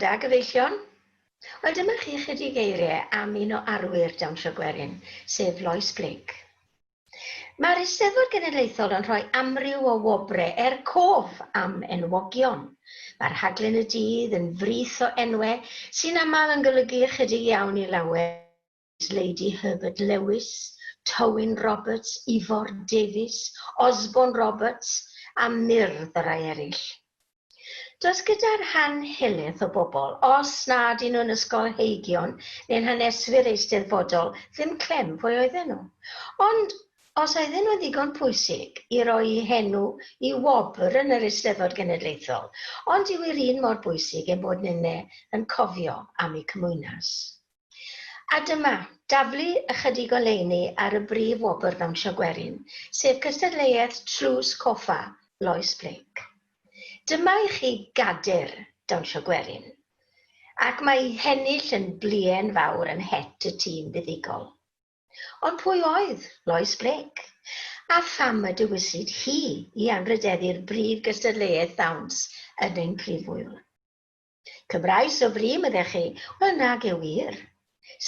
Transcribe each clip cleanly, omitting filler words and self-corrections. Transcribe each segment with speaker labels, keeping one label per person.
Speaker 1: Da gyfeillion. Wel, dyma chi chydig geiriau am un o arwyr Dawnsio Werin, sef Lois Blake. Mae'r Eisteddfod Genedlaethol yn rhoi amryw o wobrau cof am enwogion. Mae'r rhaglen y dydd yn frith o enwau sy'n aml yn golygu ychydig iawn I lawer. Lady Herbert Lewis, Tywyn Roberts, Ifor Davies, Osborne Roberts a myrdd y rai eraill. Does gyda'r hanhelaeth o bobl, os nad un nhw'n ysgol heigion neu'n haneswyr eisteddfodol, ddim clem pwy oedden nhw. Ond os oedden nhw ddigon pwysig I roi henw I wobr yn yr Eisteddfod Genedlaethol, ond yw i'r un mor bwysig ein bod ninnau yn cofio am eu cymwynas. A dyma, daflu ychydig o leini ar y brif wobr Dawnsio Werin, sef cystadleuaeth trws coffa Lois Blake. Dyma I chi gader Dawnsio Werin, ac mae hennill yn blien fawr yn het y tîm buddigol. Ond pwy oedd Lois Blake? A pham y dywysid hi I anrhydeddu'r brif gystadleuaeth Ddawns yn ein prifwyl? Cymraes o fri meddech chi, wel nag yw wir.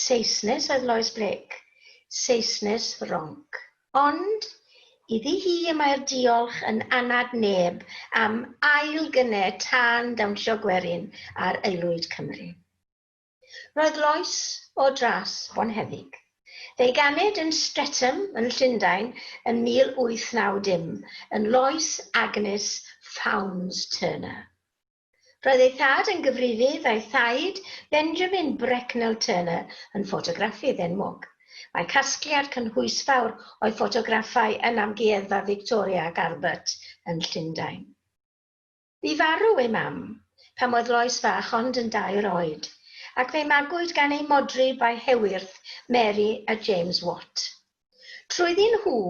Speaker 1: Saesnes oedd Lois Blake, Saesnes ronc. Ond iddi hi y mae'r diolch yn anad neb am ail gynnau tân Dawnsio Werin ar aelwyd Cymru. Roedd Lois o dras Bonheddig. Fe'i ganed yn Streatham yn Llundain yn 1890 yn Lois Agnes Fownes Turner. Roedd ei thad yn gyfrifydd a'i thaid Benjamin Brecknell Turner yn ffotograffydd enwog. Mae casgliad cynhwysfawr o'i ffotograffau yn amgueddfa Victoria ac Albert yn Llundain. Bu farw ei mam pan oedd Lois fach ond yn 2 oed, ac fe'i magwyd gan ei modry bai hewyrth Mary a James Watt. Trwyddyn nhw,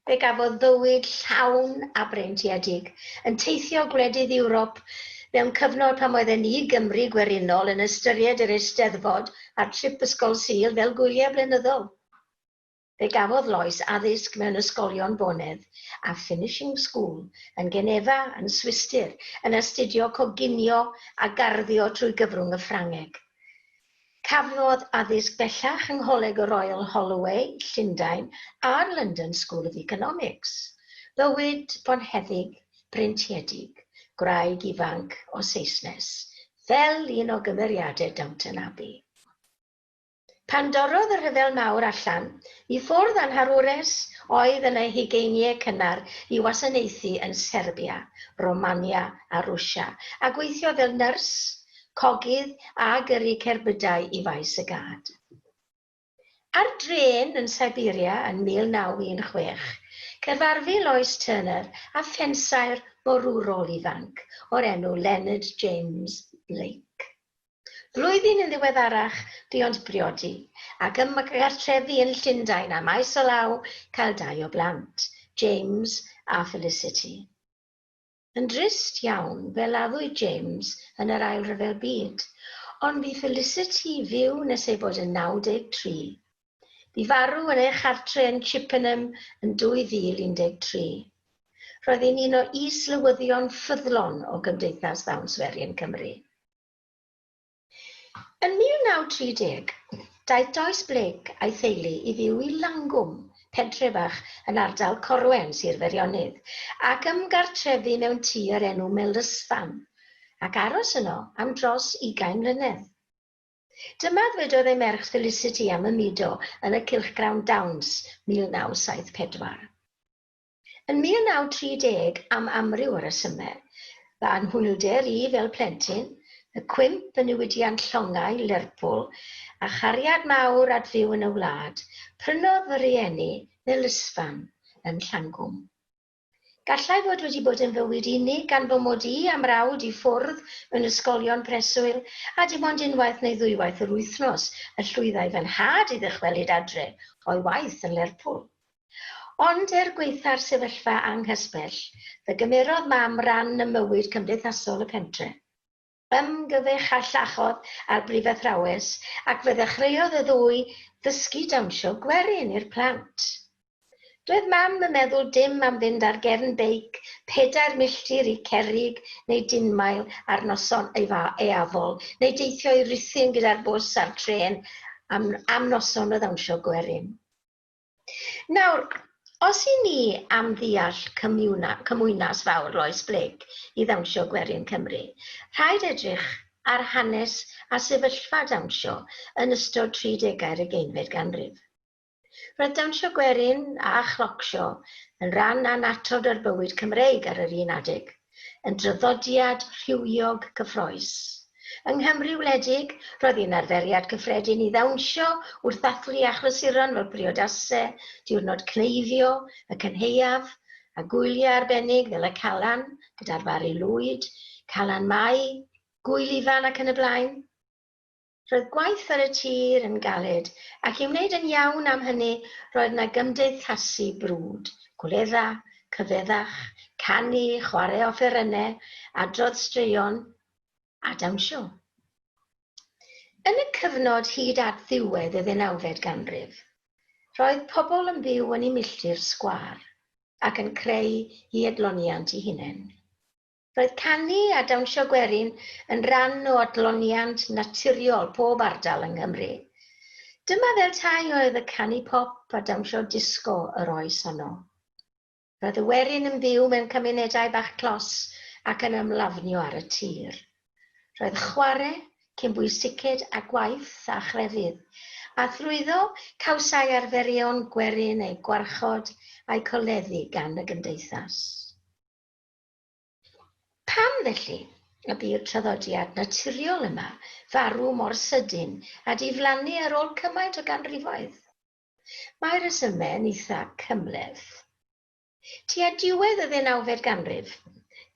Speaker 1: fe gafodd fywyd llawn a breintiedig yn teithio gwledydd Ewrop mewn cyfnod pan oedden ni Gymru gwerinol yn ystyried yr Eisteddfod a trip ysgol Sul fel gwyliau blynyddol. Fe gafodd Lois addysg mewn ysgolion Bonedd a Finishing School yn Genefa yn Swistir yn astudio coginio a garddio trwy gyfrwng y Ffrangeg. Cafodd addysg bellach yng Ngholeg y Royal Holloway, Llundain a'r London School of Economics. Fywyd bonheddig, breintiedig, gwraig ifanc o Saesnes, fel un o gymeriadau Downton Abbey. Pan dorrodd y rhyfel mawr allan, I ffwrdd anharwres oedd yn ei hugeiniau cynnar I wasanaethu yn Serbia, Romania a Rwsia, a gweithio fel nyrs, cogydd a gyrru cerbydau I faes y gad. Ar dren yn Siberia yn 1916, cyfarfu Lois Turner a ffensair morwrol ifanc o'r enw Leonard James Blake. Flwyddyn yn ddiweddarach buont briodi, ac ym gartrefi yn Llundain a maes o law cael 2 o blant, James a Felicity. Yn drist iawn fe laddwyd James yn yr ail rhyfel byd, ond bu Felicity fyw nes ei bod yn 93. Bu farw yn ei chartre yn Chippenham yn 2013. Roedd hi'n un o is-lywyddion ffyddlon o Cymdeithas Ddawns Werin Cymru. Yn 1930, daeth Lois Blake a'i theulu I fyw I Langwm, pentre fach yn ardal Corwen, Sir Feirionnydd, ac ymgartrefu mewn tŷ ar enw Melysfan, ac aros yno am dros 20 mlynedd. Dyma ddwedodd ei merch Felicity am y mudo yn y cylchgrawn Ddawns 1974. Yn 1930, am amryw o resymau, fe anhwylder I fel plentyn, y cwymp yn newidiant llongau Lerpwl a chariad mawr at fyw yn y wlad, prynodd fy rieni Melysfan yn Llangwm. Gallai fod wedi bod yn fywyd unig gan fy mod I am rawd I ffwrdd mewn ysgolion preswyl a dim ond unwaith neu ddwywaith yr wythnos y llwyddai fy nhad I ddychwelyd adre o'i waith yn Lerpwl. Ond gweitha'r sefyllfa anghysbell, fe gymerodd mam ran y mywyd cymdeithasol y pentre. Ymgyfech a llachodd ar brif athrawes ac fe ddechreuodd y ddwy ddysgu dawnsio Werin i'r plant. Doedd mam yn meddwl dim am fynd ar gefn beic 4 milltir I Cerrig neu Dinmail ar noson eafol, neu deithio I Rhuthun gyda'r bws a'r tren am noson o ddawnsio Gwerin. Nawr, os I ni am ddeall cymwynas fawr Lois Blake I ddawnsio Gwerin Cymru, rhaid edrych ar hanes a sefyllfa dawnsio yn ystod 30au'r 20fed ganrif. Roedd dawnsio Gwerin a chlocsio yn rhan annatod o'r bywyd Cymreig ar yr un adeg, yn draddodiad rhywiog cyffroes. Yng Nghymru wledig, roedd hi'n arferiad cyffredin I ddawnsio wrth ddathlu achlasuron fel priodasau, diwrnod cneifio, y cynheuaf, a gwyliau arbennig fel y Calan, gyda'r Fari Lwyd, Calan Mai, Gwyl Ifan ac yn y blaen. Roedd gwaith ar y tir yn galed, ac I wneud yn iawn am hynny, roedd yna gymdeithasu brwd, gwledda, cyfeddach, canu, chwarae offerynnau, adrodd straeon a dawnsio. Yn y cyfnod hyd at ddiwedd y 19fed ganrif, roedd pobl yn byw yn Eu milltir sgwâr ac yn creu I adloniant I hunain. Roedd canu a dawnsio Gwerin yn rhan o adloniant naturiol pob ardal yng Nghymru. Dyma fel tai oedd y canu pop a dawnsio disgo yr oes honno. Roedd y Werin yn byw mewn cymunedau bach clos ac yn ymlafnio ar y tir. Roedd chwarae, cynbwysiced a gwaith a chrefydd, a thrwyddo cawsau arferion Gwerin eu gwarchod a'i coleddu gan y Cymdeithas. Pam felly y by'r traddodiad naturiol yma farw mor sydyn a diflannu ar ôl cymaint o ganrifoedd? Mae'r resymau yn eitha cymhleth. Tua diwedd y 19fed ganrif,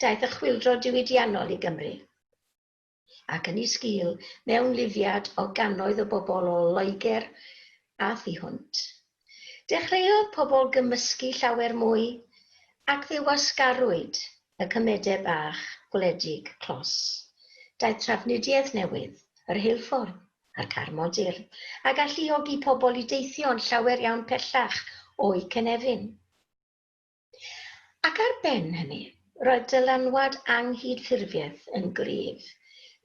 Speaker 1: daeth y chwyldro diwydiannol I Gymru, ac yn ei sgil mewn lifiad o gannoedd o bobl o Loegr a Thu-hwnt. Dechreuodd pobl gymysgu llawer mwy ac ddiwasgarwyd y cymedau bach gwledig clos. Daeth trafnidiaeth newydd, yr rheilffordd, a'r car modern, a galluogi pobl I deithio'n llawer iawn pellach o'i cynefin. Ac ar ben hynny, roedd dylanwad anghydffurfiaeth yn gryf.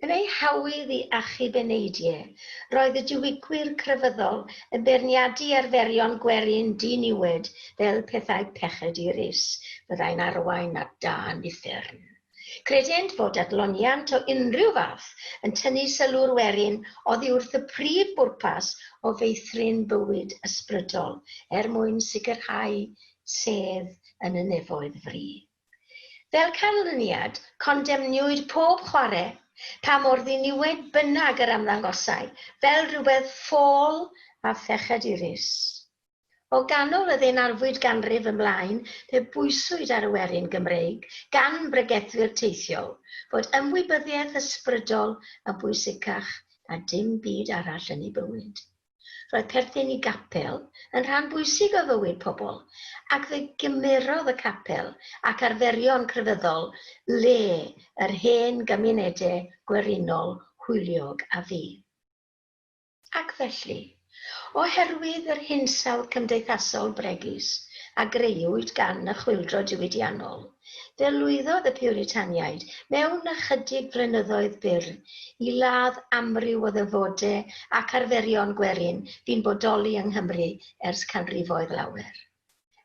Speaker 1: Yn ei hawdd I achub eneidiau, roedd y diwygwyr crefyddol yn beirniadu arferion Gwerin diniwed fel pethau peched iris, byddai'n arwain at dân uffern. Credent fod adloniant o unrhyw fath yn tynnu sylw'r Werin oddi wrth y prif bwrpas o feithrin bywyd ysbrydol mwyn sicrhau sedd yn y nefoedd fri. Fel canlyniad, condemniwyd pob chwarae pa mor ddiniwed bynnag yr ymddangosau, fel rhywbeth ffôl a pheched iris. O ganol y 19fed ganrif ymlaen, fe bwyswyd ar y Werin Gymreig gan bregethwyr teithiol fod ymwybyddiaeth ysbrydol yn bwysicach a dim byd arall yn ei bywyd. Roedd perthyn I gapel yn rhan bwysig o fywyd pobl, ac fe gymerodd y capel ac arferion crefyddol le yr hen gymunedau gwerinol hwyliog a fu. Ac felly, oherwydd yr hinsawdd cymdeithasol bregus a greuwyd gan y chwyldro diwydiannol, fe lwyddodd y Puritaniaid mewn ychydig flynyddoedd byr I ladd amryw o ddyfodau ac arferion Gwerin fu'n bodoli yng Nghymru ers canrifoedd lawer.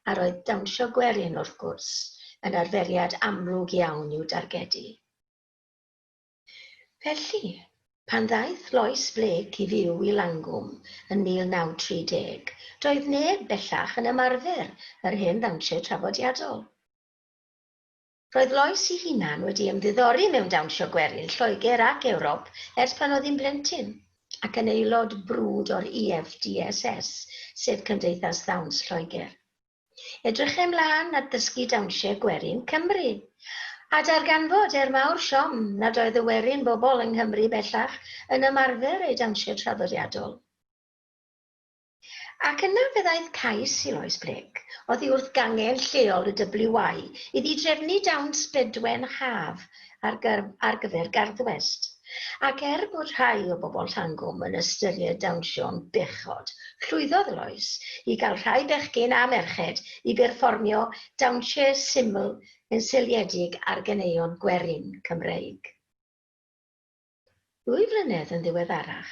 Speaker 1: A roedd dawnsio Gwerin wrth gwrs yn arferiad amlwg iawn i'w dargedu. Felly, pan ddaeth Lois Blake I fyw I Langwm yn 1930, doedd neb bellach yn ymarfer yr hen ddawnsio traddodiadol. Roedd Lois ei hunan wedi ymddiddori mewn dawnsio Gwerin Lloegr ac Ewrop ers pan oedd hi'n blentyn, ac yn aelod brwd o'r EFDSS, sef Cymdeithas Ddawns Lloegr. Edrych ymlaen at ddysgu dawnsio Gwerin Cymru, a darganfod mawr siom nad oedd y Werin bobl yng Nghymru bellach yn ymarfer ei dawnsio traddodiadol. Ac yna fe ddaeth cais I Lois Blake, oddi wrth gangen lleol y WI iddi drefnu dawns bedwen haf ar gyfer garddwest, Ac bod rhai o bobl Llangwm yn ystyried dawnsio'n bechod, llwyddodd Lois i gael rhai bechgyn a merched i berfformio dawnsiau syml yn seiliedig ar ganeuon Werin Cymreig. 2 flynedd yn ddiweddarach,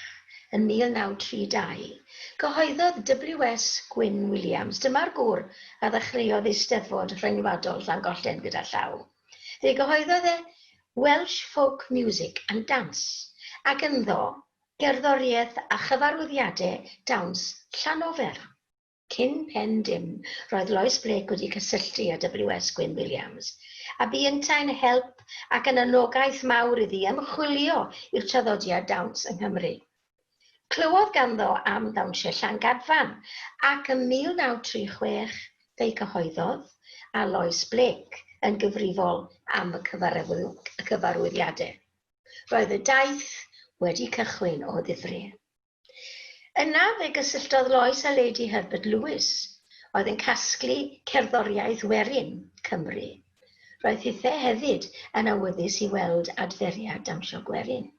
Speaker 1: yn 1932, cyhoeddodd W.S. Gwyn Williams, dyma'r gŵr a ddechreuodd Eisteddfod Rhyngwladol Llangollen gyda llaw. Fe gyhoeddodd Welsh Folk Music and Dance, ac ynddo gerddoriaeth a chyfarwyddiadau Ddawns Llanofer. Cyn pen dim, roedd Lois Blake wedi cysylltu â W.S. Gwyn Williams, a bu yntau'n help ac yn anogaeth mawr iddi ymchwilio i'r traddodiad dawns yng Nghymru. Clywodd ganddo am dawnsiau Llangadfan, ac ym 1936 fe'i cyhoeddodd a Lois Blake yn gyfrifol am y cyfarwyddiadau. Roedd y daith wedi cychwyn o ddifri. Yna fe gysylltodd Lois a Lady Herbert Lewis, oedd yn casglu cerddoriaeth Werin Cymru. Roedd hithau hefyd yn awyddus i weld adferiad dawnsio Werin.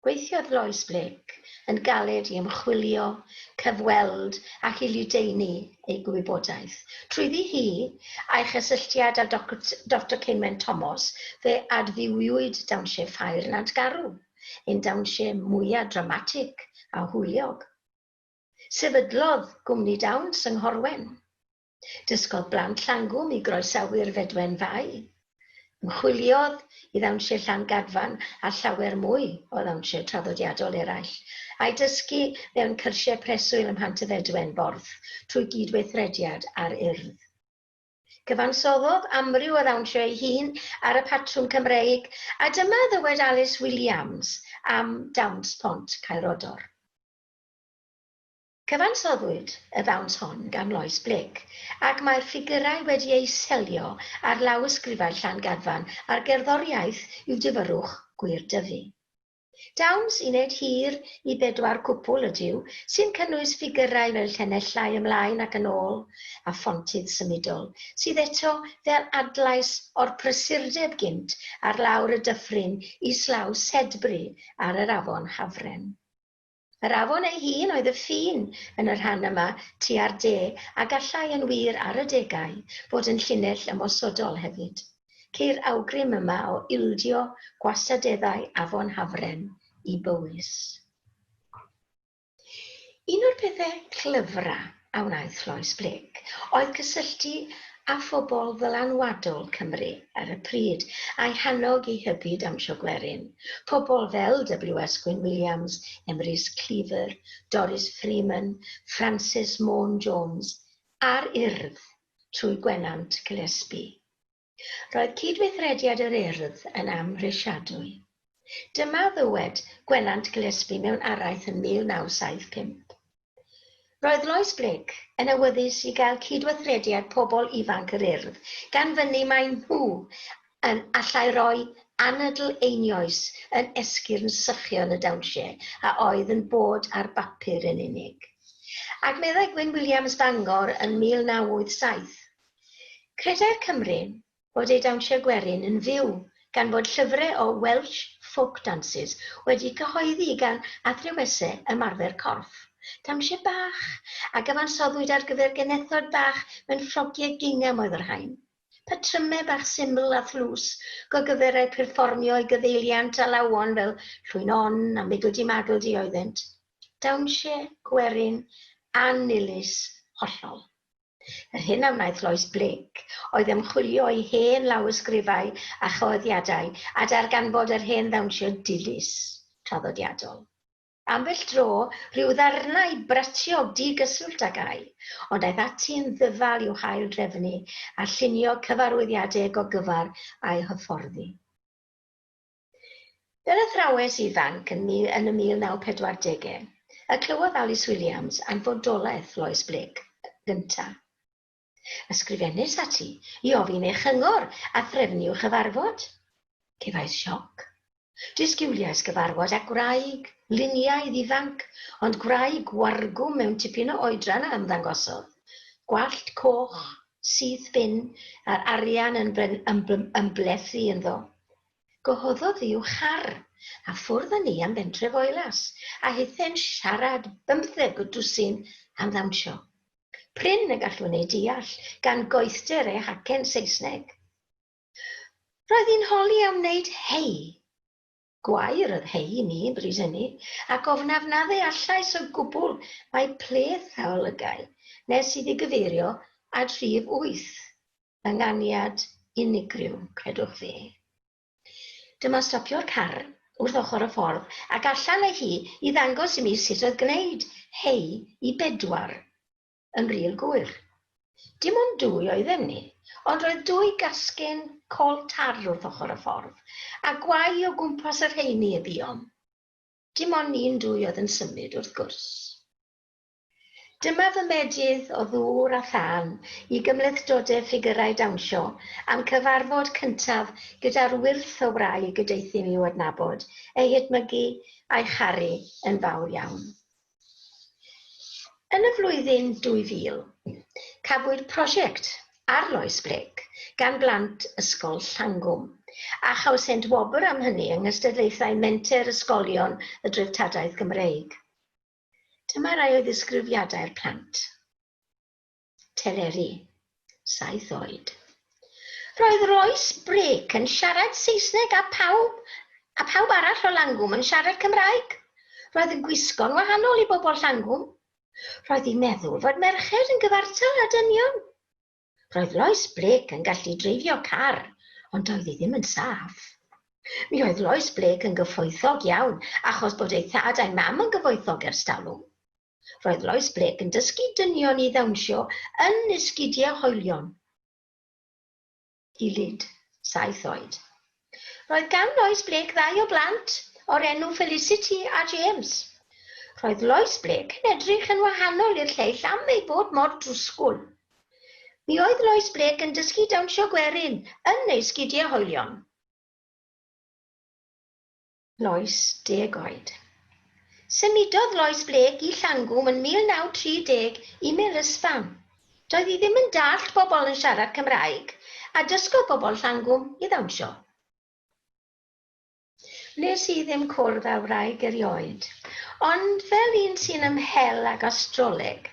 Speaker 1: Gweithiodd Lois Blake yn galed i ymchwilio, cyfweld ac i ludeini ei gwybodaeth. Trwyddi hi a'i chysylltiad â Dr. Cynwen Thomas fe adfywiwyd dawnsiau Ffair Nant Garw, ein dawnsiau mwyaf dramatig a hwyliog. Sefydlodd gwmni dawns yng Nghorwen. Dysgodd blant Llangwm i groesawu'r fedwen fai. Ymchwiliodd i ddawnsiau Llangadfan a llawer mwy o ddawnsiau traddodiadol eraill, a'i dysgu mewn cyrsiau preswyl ym Mhantyfedwen Borth trwy gydweithrediad ar urdd. Cyfansoddodd amryw o ddawnsiau ei hun ar y patrwm Cymreig, a dyma ddywed Alice Williams am Dawns Pont Caerodor. Cyfansoddwyd y ddawns hon gan Lois Blake, ac mae'r ffigurau wedi ei selio ar lawysgrifau Llangadfan a'r gerddoriaeth i'w dyfyrwch gwir dyfu. Dawns uned hir i 4 cwpl ydyw, sy'n cynnwys ffigurau fel llenellau ymlaen ac yn ôl a ffontydd symudol, sydd eto fel adlais o'r prysurdeb gynt ar lawr y dyffryn islaw Sedbri ar yr afon Hafren. Yr afon ei hun oedd y ffin yn y rhan yma tua'r de a gallai yn wir ar y degau fod yn llinell ymosodol hefyd. Ceir awgrym yma o ildio gwasadeddau afon Hafren i Bywys. Un o'r pethau clyfra a wnaeth Lois Blake oedd cysylltu a phobl ddylanwadol Cymru ar y pryd a'i hannog i hybu dawnsio Werin. Pobl fel W.S. Gwyn Williams, Emrys Cleaver, Doris Freeman, Francis Môn Jones a'r urdd trwy Gwennant Gillespie. Roedd cydweithrediad yr urdd yn amhrisiadwy. Dyma ddywed Gwennant Gillespie mewn araith yn 1975. Roedd Lois Blake yn awyddus i gael cydweithrediad pobl ifanc yr urdd, gan fyny mae nhw yn allai roi anadl einioes yn esgyrn sychion y dawnsiau a oedd yn bod ar bapur yn unig. Ac meddai Gwyn Williams Bangor yn 1987. Credai'r Cymru bod ei dawnsio Werin yn fyw gan fod llyfrau o Welsh folk dances wedi cyhoeddi gan athrywesau ymarfer corff. Dawnsio bach a gyfansoddwyd ar gyfer genethod bach mewn ffrogiau gingham oedd yr rhain. Patrymau bach syml a thlws go gyfer eu perfformio i gyfeiliant a lawon fel llwynon a migl-di-magl-di oeddent. Dawnsio Werin anilys hollol. Yr hyn a wnaeth Lois Blake oedd ymchwilio i hen lawysgrifau a choeddiadau a darganfod yr hen ddawnsio dilys traddodiadol. Ambell tro, rhyw ddarnau bratiog digyswllt ag ai, ond aeth ati yn ddyfal i'w hael drefnu a llunio cyfarwyddiadau go gyfar a'i hyfforddi. Fel athrawes ifanc yn y 1940au, y clywodd Alice Williams am fodolaeth Lois Blake gyntaf. Ysgrifennus ati i ofyn ei chyngor a threfnu i'w chyfarfod. Cefais sioc. Disgwyliais gyfarfod â gwraig, luniau ddifanc, ond gwraig wargwm mewn tipyn o oedran a ymddangosodd. Gwallt coch, syth bin, a'r arian yn ymbelethu ynddo. Gohoddodd i'w char, a ffwrdd â ni am bentref oelas, a hithen siarad 15 o dwsin am ddawnsio. Pryn y gallwn ei deall gan goethder ei hacen Saesneg. Roedd hi'n holi am wneud hei. Gwair oedd hei i mi bryd hynny, ac ofnaf na dde allais o gwbl mae pleth a olygau, nes iddi gyfeirio at rhif 8, ynganiad unigryw, credwch fe. Dyma stopio'r car wrth ochr y ffordd ac allan â hi i ddangos i mi sut oedd gwneud hei i 4 yn ril gwyr. Dim ond 2 oeddem ni, ond roedd 2 gasgen col tar wrth ochr y ffordd a gwai o gwmpas yr rheini y buom. Dim ond ni'n 2 oedd yn symud wrth gwrs. Dyma fy medydd o ddŵr a thân i gymlethdodau ffigurau dawnsio am cyfarfod cyntaf gyda'r wyrth o wraig y deithim i'w adnabod, ei hedmygu a'i charu yn fawr iawn. Yn y flwyddyn 2000, cafwyd prosiect ar Lois Blake gan blant ysgol Llangwm, a chawsent wobr am hynny yng ngystadlaethau menter ysgolion y Dreftadaeth Gymreig. Dyma rai o ddisgrifiadau'r plant. Teleri, 7 oed. Roedd Lois Blake yn siarad Saesneg a pawb arall o Llangwm yn siarad Cymraeg. Roedd yn gwisgo'n wahanol i bobl Llangwm. Roedd hi'n meddwl fod merched yn gyfartal â dynion. Roedd Lois Blake yn gallu dreifio car, ond doedd hi ddim yn saff. Mi oedd Lois Blake yn gyfoethog iawn, achos bod ei thad a'i mam yn gyfoethog ers talwm. Roedd Lois Blake yn dysgu dynion i ddawnsio yn esgidiau hoelion. Ilyd, 7 oed. Roedd gan Lois Blake 2 o blant o'r enw Felicity a James. Roedd Lois Blake yn edrych yn wahanol i'r lleill am ei bod mor drwsgwl. Mi oedd Lois Blake yn dysgu dawnsio Werin yn ei esgidiau hoelion. Lois, 10 oed. Symudodd Lois Blake i Llangwm yn 1930 i Melisfan. Doedd hi ddim yn dallt bobl yn siarad Cymraeg a dysgodd bobl Llangwm i ddawnsio. Wnes i ddim cwrdd â wraig erioed, ond fel un sy'n ymhel ag astroleg,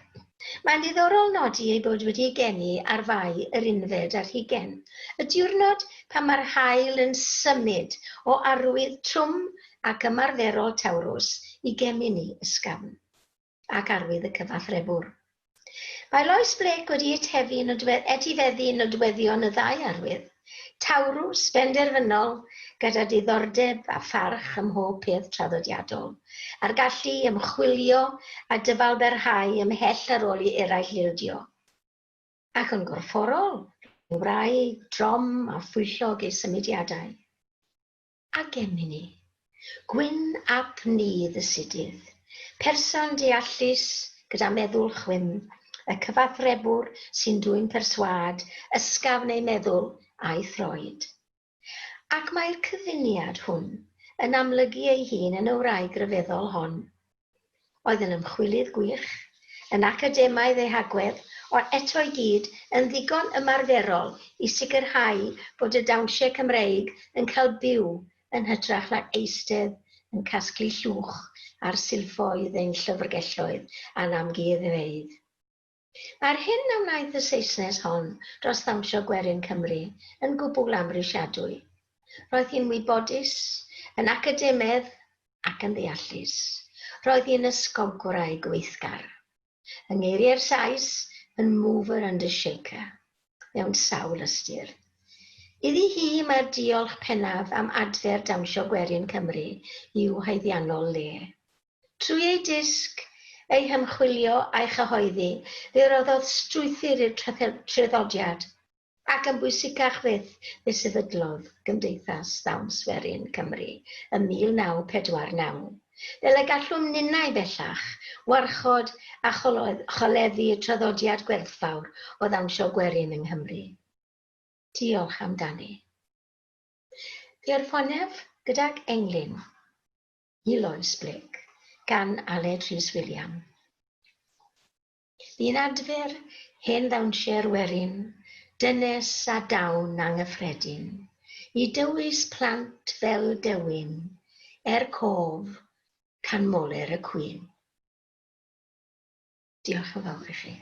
Speaker 1: mae'n ddiddorol nodi ei bod wedi geni ar fai yr 11 ar 20, y diwrnod pan mae'r haul yn symud o arwydd trwm ac ymarferol Tawrws i gemini ysgafn, ac arwydd y cyfathrebwr. Mae Lois Blake wedi etifeddu nodweddion y 2 arwydd, Tawrws benderfynol gyda diddordeb a pharch ym mhob peth traddodiadol, a'r gallu ymchwilio a dyfalberhau ymhell ar ôl i eraill ildio. Ac yn gorfforol, wraig, drom a phwyllog ei symudiadau. A gemini. Gwyn ap ni ddysidydd, person deallus gyda meddwl chwym, y cyfathrebwr sy'n dwyn perswad, ysgafn ei meddwl a'i throed. Ac mae'r cyfuniad hwn yn amlygu ei hun yn y wraig ryfeddol hon. Oedd yn ymchwilydd gwych, yn academaidd ei hagwedd, ond eto i gyd yn ddigon ymarferol i sicrhau bod y dawnsiau Cymreig yn cael byw yn hytrach na eistedd yn casglu llwch ar silffoedd ein llyfrgelloedd a'n amgueddfeydd. Mae'r hyn a wnaeth y Saesnes hon dros ddawnsio Gwerin Cymru yn gwbl amhrisiadwy. Roedd hi'n wybodus, yn academaidd ac yn ddeallus. Roedd hi'n ysgogwraig gweithgar. Yng ngeiriau'r Sais yn mover and a shaker, mewn sawl ystyr. Iddi hi mae'r diolch pennaf am adfer dawnsio Gwerin Cymru i'w haeddiannol le. Trwy ei disg, ei hymchwilio a'i chyhoeddi, fe roddodd strwythur i'r traddodiad, ac yn bwysicach fyth fe sefydlodd Cymdeithas Ddawns Werin Cymru ym 1949. Fel y gallwn ninnau bellach warchod a choleddu traddodiad gwerthfawr o ddawnsio Gwerin yng Nghymru. Diolch amdani. Perffonef gydag englyn i Lois Blake gan Aled Rhys William. Bu'n adfer hen ddawnsiau'r Werin, dynes a dawn anghyffredin, I dywys plant fel dewin, cof, can moler y cwyn. Diolch yn fawr i chi.